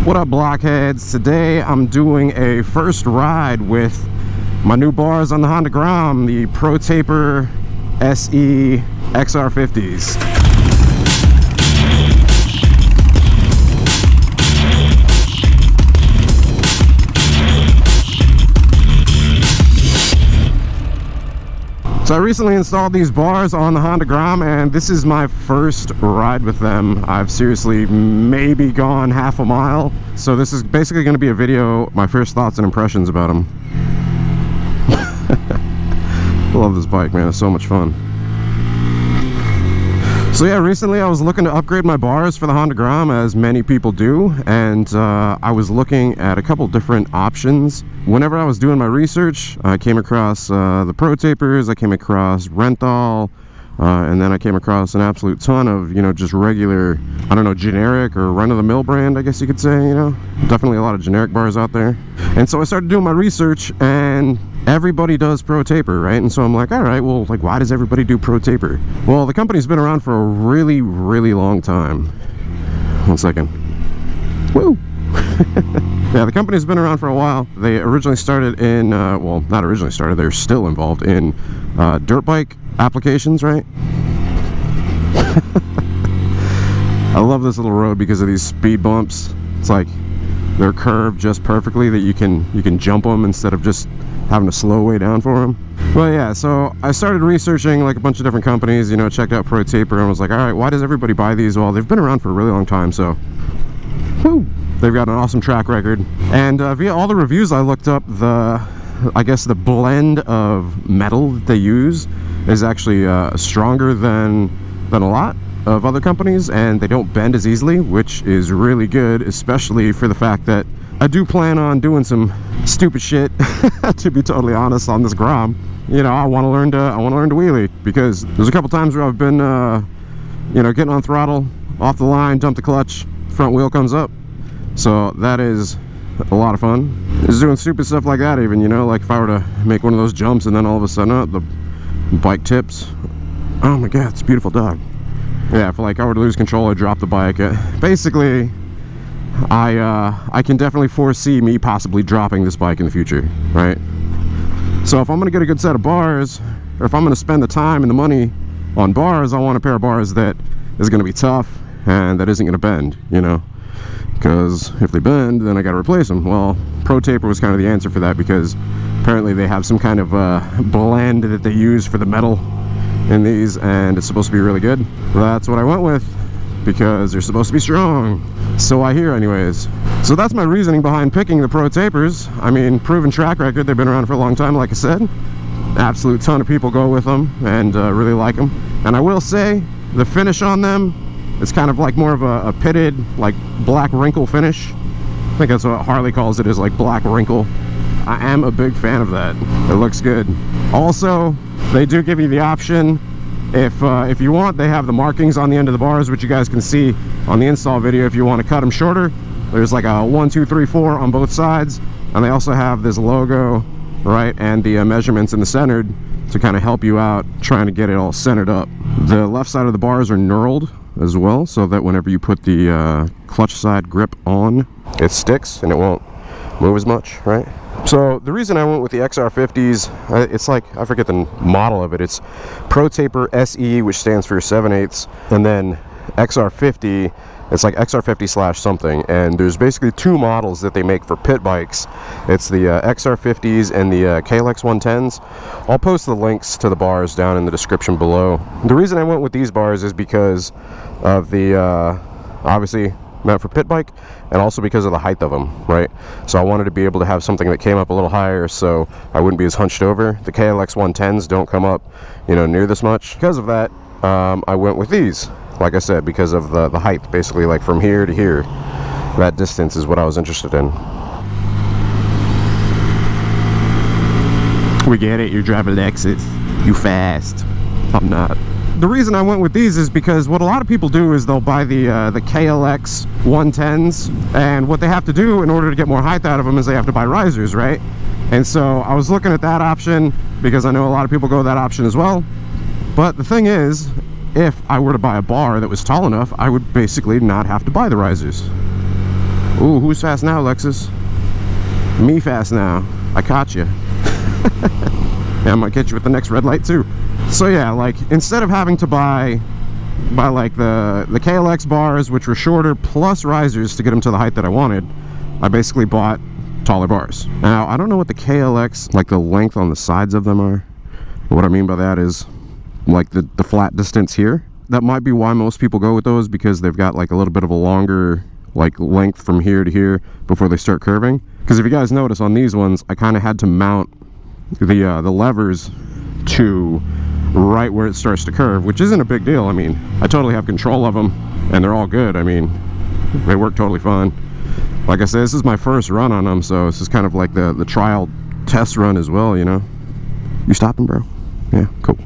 What up, blockheads? Today I'm doing a first ride with my new bars on the Honda Grom, the ProTaper XR50s. So I recently installed these bars on the Honda Grom, and this is my first ride with them. I've seriously maybe gone half a mile. So this is basically going to be a video, my first thoughts and impressions about them. I love this bike, man. It's so much fun. So yeah, recently I was looking to upgrade my bars for the Honda Grom, as many people do, and I was looking at a couple different options. Whenever I was doing my research, I came across the ProTapers, I came across Renthal, and then I came across an absolute ton of, you know, just regular, I don't know, generic or run-of-the-mill brand, I guess you could say, you know. Definitely a lot of generic bars out there. And so I started doing my research, and everybody does ProTaper, right? And so I'm like, all right, well, like, why does everybody do ProTaper? Well, the company's been around for a really, really long time. 1 second. Woo! Yeah, the company's been around for a while. They originally started in, well, not originally started, they're still involved in dirt bike applications, right? I love this little road because of these speed bumps. It's like they're curved just perfectly that you can jump them instead of just having to slow way down for them. Well, yeah, so I started researching like a bunch of different companies, you know, checked out ProTaper and was like, all right, why does everybody buy these? Well, they've been around for a really long time, so woo, they've got an awesome track record. And via all the reviews I looked up, I guess the blend of metal that they use is actually stronger than a lot of other companies, and they don't bend as easily, which is really good, especially for the fact that I do plan on doing some stupid shit, to be totally honest, on this Grom. You know, I want to learn to wheelie, because there's a couple times where I've been, you know, getting on throttle, off the line, dump the clutch, front wheel comes up. So that is a lot of fun. Just doing stupid stuff like that, even, you know, like if I were to make one of those jumps and then all of a sudden, the bike tips. Oh my God, it's a beautiful dog. Yeah, if like I were to lose control, I drop the bike. Basically, I can definitely foresee me possibly dropping this bike in the future, right? So if I'm gonna get a good set of bars, or if I'm gonna spend the time and the money on bars, I want a pair of bars that is gonna be tough and that isn't gonna bend, you know? Because if they bend, then I gotta replace them. Well, ProTaper was kind of the answer for that, because apparently they have some kind of blend that they use for the metal in these, and it's supposed to be really good. That's what I went with, because they're supposed to be strong. So I hear anyways. So that's my reasoning behind picking the ProTapers. I mean, proven track record, they've been around for a long time, like I said. Absolute ton of people go with them and really like them. And I will say, the finish on them, it's kind of like more of a pitted, like black wrinkle finish. I think that's what Harley calls it, is like black wrinkle. I am a big fan of that. It looks good. Also, they do give you the option, if you want, they have the markings on the end of the bars, which you guys can see on the install video. If you want to cut them shorter, there's like a 1, 2, 3, 4 on both sides, and they also have this logo, right, and the measurements in the centered to kind of help you out trying to get it all centered up. The left side of the bars are knurled as well, so that whenever you put the clutch side grip on, it sticks and it won't move as much, right? So the reason I went with the XR50s, it's like, I forget the model of it, it's ProTaper SE, which stands for 7/8, and then XR50, it's like XR50 / something, and there's basically 2 models that they make for pit bikes. It's the XR50s and the KLX 110s. I'll post the links to the bars down in the description below. The reason I went with these bars is because of the, obviously, meant for pit bike, and also because of the height of them, right? So I wanted to be able to have something that came up a little higher, so I wouldn't be as hunched over. The KLX 110s don't come up, you know, near this much. Because of that, I went with these, like I said, because of the height, basically, like from here to here. That distance is what I was interested in. We get it, you're driving Lexus. You fast. I'm not. The reason I went with these is because what a lot of people do is they'll buy the KLX 110s, and what they have to do in order to get more height out of them is they have to buy risers, right? And so I was looking at that option because I know a lot of people go that option as well. But the thing is, if I were to buy a bar that was tall enough, I would basically not have to buy the risers. Ooh, who's fast now, Lexus? Me fast now. I caught you. Yeah, I might catch you with the next red light too. So yeah, like instead of having to buy like the KLX bars, which were shorter, plus risers to get them to the height that I wanted, I basically bought taller bars. Now, I don't know what the KLX, like the length on the sides of them are. What I mean by that is like the flat distance here. That might be why most people go with those, because they've got like a little bit of a longer like length from here to here before they start curving. Because if you guys notice on these ones, I kind of had to mount the levers to right where it starts to curve, which isn't a big deal. I mean, I totally have control of them and they're all good. I mean, they work totally fine. Like I said, this is my first run on them, so this is kind of like the trial test run as well, you know. You stopping, bro? Yeah, cool.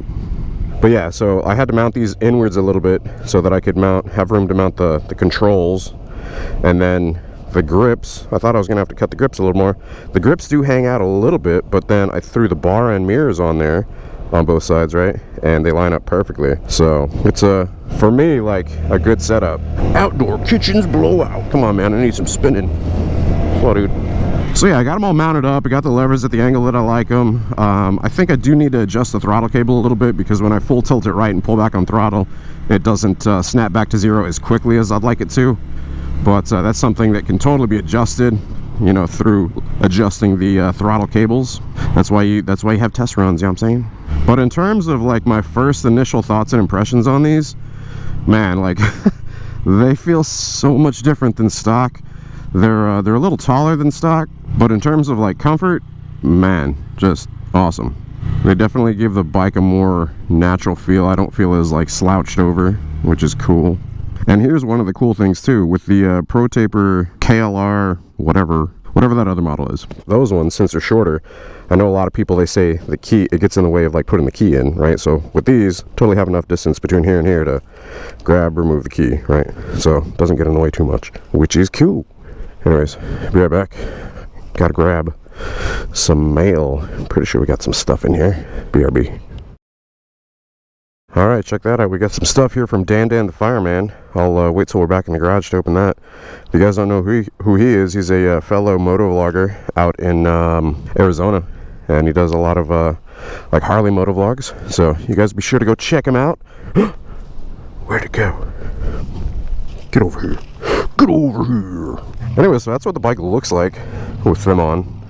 But yeah, so I had to mount these inwards a little bit so that I could have room to mount the controls. And then the grips, I thought I was gonna have to cut the grips a little more. The grips do hang out a little bit, but then I threw the bar and mirrors on there on both sides, right? And they line up perfectly. So it's for me, like a good setup. Outdoor kitchens blowout. Come on, man, I need some spinning. Slow, dude. So yeah, I got them all mounted up. I got the levers at the angle that I like them. I think I do need to adjust the throttle cable a little bit, because when I full tilt it right and pull back on throttle, it doesn't snap back to zero as quickly as I'd like it to. But that's something that can totally be adjusted, you know, through adjusting the throttle cables. That's why you have test runs, you know what I'm saying? But in terms of like my first initial thoughts and impressions on these, man, like they feel so much different than stock. They're a little taller than stock, but in terms of like comfort, man, just awesome. They definitely give the bike a more natural feel. I don't feel as like slouched over, which is cool. And here's one of the cool things too, with the ProTaper KLR, whatever that other model is. Those ones, since they're shorter, I know a lot of people, they say the key, it gets in the way of like putting the key in, right? So with these, totally have enough distance between here and here to remove the key, right? So it doesn't get in the way too much, which is cool. Anyways, be right back. Gotta grab some mail. I'm pretty sure we got some stuff in here. BRB. Alright, check that out. We got some stuff here from Dan the Fireman. I'll wait till we're back in the garage to open that. If you guys don't know who he is, he's a fellow moto vlogger out in Arizona. And he does a lot of like Harley moto vlogs. So you guys be sure to go check him out. Where'd it go? Get over here. Get over here. Anyway, so that's what the bike looks like with them on.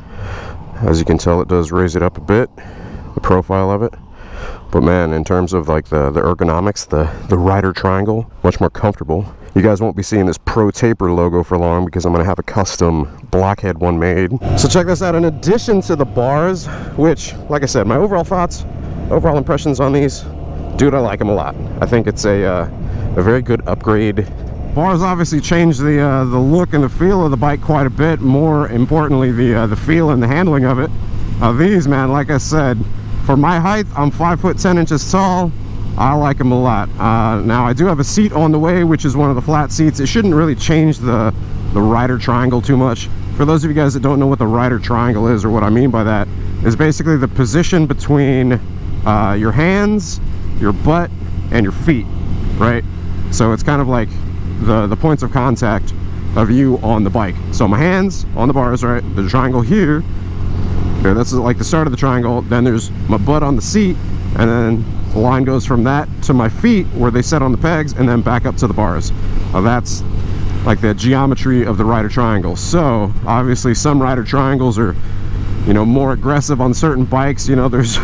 As you can tell, it does raise it up a bit, the profile of it. But man, in terms of like the ergonomics, the rider triangle, much more comfortable. You guys won't be seeing this ProTaper logo for long, because I'm going to have a custom Blockhead one made. So check this out. In addition to the bars, which, like I said, my overall impressions on these, dude, I like them a lot. I think it's a very good upgrade. Bars obviously change the look and the feel of the bike quite a bit. More importantly, the feel and the handling of it. These, man, like I said, for my height, I'm 5'10" tall. I like them a lot. Now I do have a seat on the way, which is one of the flat seats. It shouldn't really change the rider triangle too much. For those of you guys that don't know what the rider triangle is, or what I mean by that, is basically the position between your hands, your butt, and your feet, right? So it's kind of like the points of contact of you on the bike. So my hands on the bars, right? The triangle here. Okay, that's like the start of the triangle. Then there's my butt on the seat, and then the line goes from that to my feet where they set on the pegs, and then back up to the bars. That's like the geometry of the rider triangle. So obviously some rider triangles are, you know, more aggressive on certain bikes. You know, there's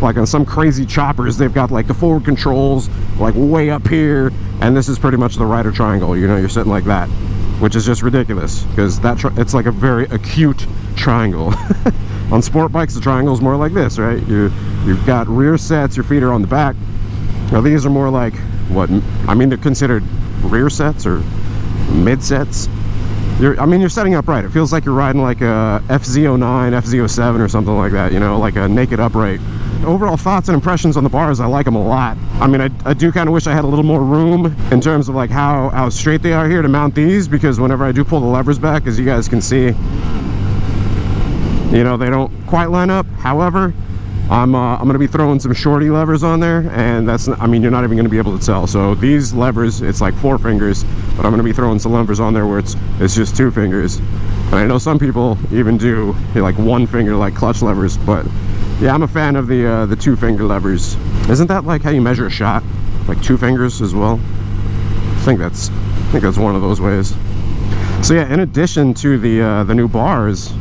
like on some crazy choppers, they've got like the forward controls like way up here, and this is pretty much the rider triangle. You know, you're sitting like that, which is just ridiculous, because it's like a very acute triangle. On sport bikes, the triangle is more like this, right? You've got rear sets, your feet are on the back. Now these are more like, what, I mean, they're considered rear sets or mid sets. You're setting up right. It feels like you're riding like a FZ09, FZ07 or something like that, you know, like a naked upright. Overall thoughts and impressions on the bars, I like them a lot. I mean, I do kind of wish I had a little more room in terms of like how straight they are here to mount these, because whenever I do pull the levers back, as you guys can see, you know, they don't quite line up. However, I'm gonna be throwing some shorty levers on there, and that's, I mean, you're not even gonna be able to tell. So these levers, it's like 4 fingers, but I'm gonna be throwing some levers on there where it's just 2 fingers. And I know some people even do like 1 finger, like clutch levers, but yeah, I'm a fan of the 2 finger levers. Isn't that like how you measure a shot? Like 2 fingers as well? I think that's one of those ways. So yeah, in addition to the new bars,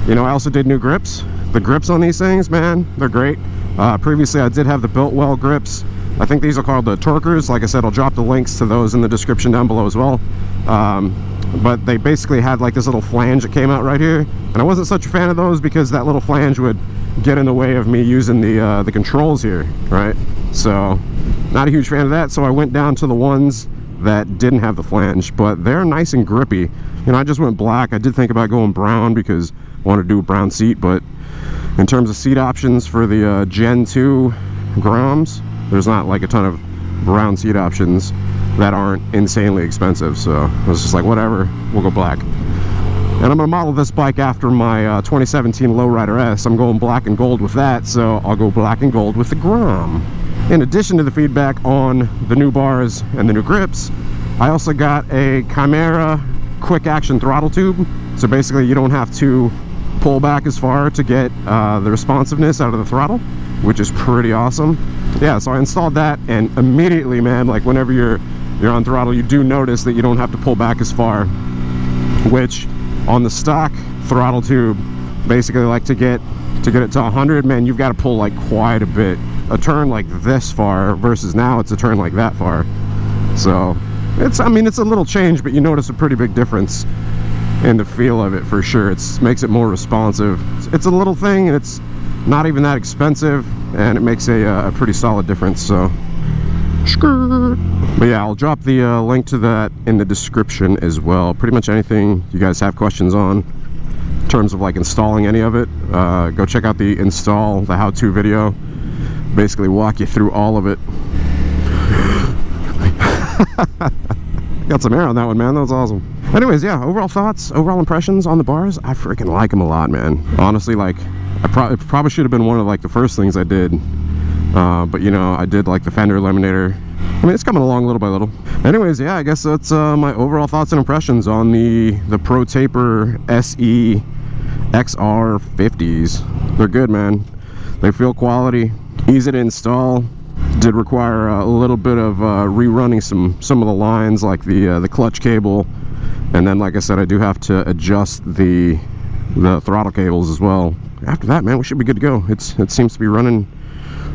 you know, I also did new grips. The grips on these things, man, they're great. Previously I did have the built well grips. I think these are called the Torquers. Like I said, I'll drop the links to those in the description down below as well. But they basically had like this little flange that came out right here, and I wasn't such a fan of those because that little flange would get in the way of me using the controls here, right? So not a huge fan of that, so I went down to the ones that didn't have the flange, but they're nice and grippy. You know, I just went black. I did think about going brown because I wanted to do a brown seat, but in terms of seat options for the Gen 2 Groms, there's not like a ton of brown seat options that aren't insanely expensive, so I was just like, whatever, we'll go black. And I'm gonna model this bike after my 2017 Lowrider S. I'm going black and gold with that, so I'll go black and gold with the Grom. In addition to the feedback on the new bars and the new grips, I also got a Chimera quick action throttle tube. So basically you don't have to pull back as far to get the responsiveness out of the throttle, which is pretty awesome. Yeah, so I installed that, and immediately, man, like whenever you're on throttle, you do notice that you don't have to pull back as far, which on the stock throttle tube, basically like to get it to 100, man, you've got to pull like quite a bit. A turn like this far versus now it's a turn like that far. So it's, I mean, it's a little change, but you notice a pretty big difference in the feel of it for sure. It makes it more responsive. It's a little thing, and it's not even that expensive, and it makes a pretty solid difference. So but yeah, I'll drop the link to that in the description as well. Pretty much anything you guys have questions on in terms of like installing any of it, go check out the how-to video. Basically walk you through all of it. Got some air on that one, man. That was awesome. Anyways, yeah, overall thoughts, overall impressions on the bars. I freaking like them a lot, man. Honestly, like, it probably should have been one of like the first things I did, but you know, I did like the fender eliminator. I mean, it's coming along little by little. Anyways, yeah, I guess that's my overall thoughts and impressions on the ProTaper SE XR50s. They're good, man. They feel quality, easy to install. Did require a little bit of rerunning some of the lines, like the clutch cable, and then, like I said, I do have to adjust the throttle cables as well. After that, man, we should be good to go. It seems to be running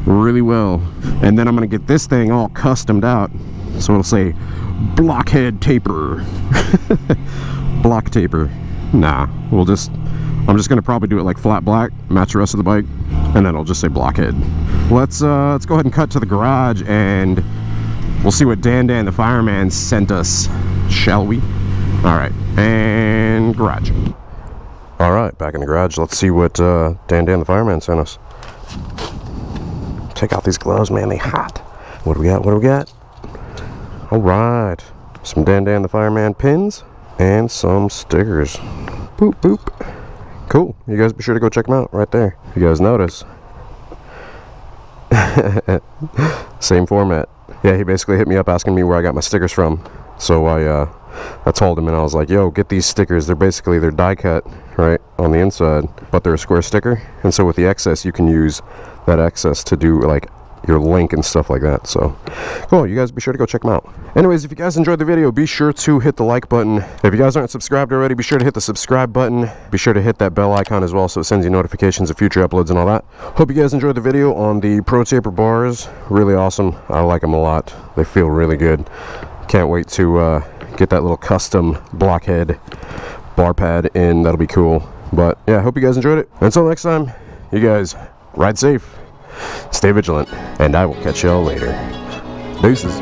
really well. And then I'm gonna get this thing all customed out, so it'll say Blockhead Taper. Block Taper. Nah, I'm just gonna probably do it like flat black, match the rest of the bike, and then I'll just say Blockhead. Let's go ahead and cut to the garage, and we'll see what Dan the fireman sent us, shall we? All right, and garage. All right, back in the garage. Let's see what Dan the fireman sent us. Take out these gloves, man. They hot. What do we got? What do we got? All right, some Dan the fireman pins and some stickers. Boop boop. Cool. You guys be sure to go check them out right there. If you guys notice. Same format. Yeah, he basically hit me up asking me where I got my stickers from. So I told him, and I was like, yo, get these stickers. They're die cut, right, on the inside, but they're a square sticker. And so with the excess, you can use that excess to do like your link and stuff like that. So cool. You guys be sure to go check them out. Anyways, if you guys enjoyed the video, be sure to hit the like button. If you guys aren't subscribed already, be sure to hit the subscribe button. Be sure to hit that bell icon as well, so it sends you notifications of future uploads and all that. Hope you guys enjoyed the video on the ProTaper bars. Really awesome. I like them a lot. They feel really good. Can't wait to get that little custom Blockhead bar pad in. That'll be cool. But yeah, I hope you guys enjoyed it. Until next time, you guys ride safe, stay vigilant, and I will catch y'all later. Deuces.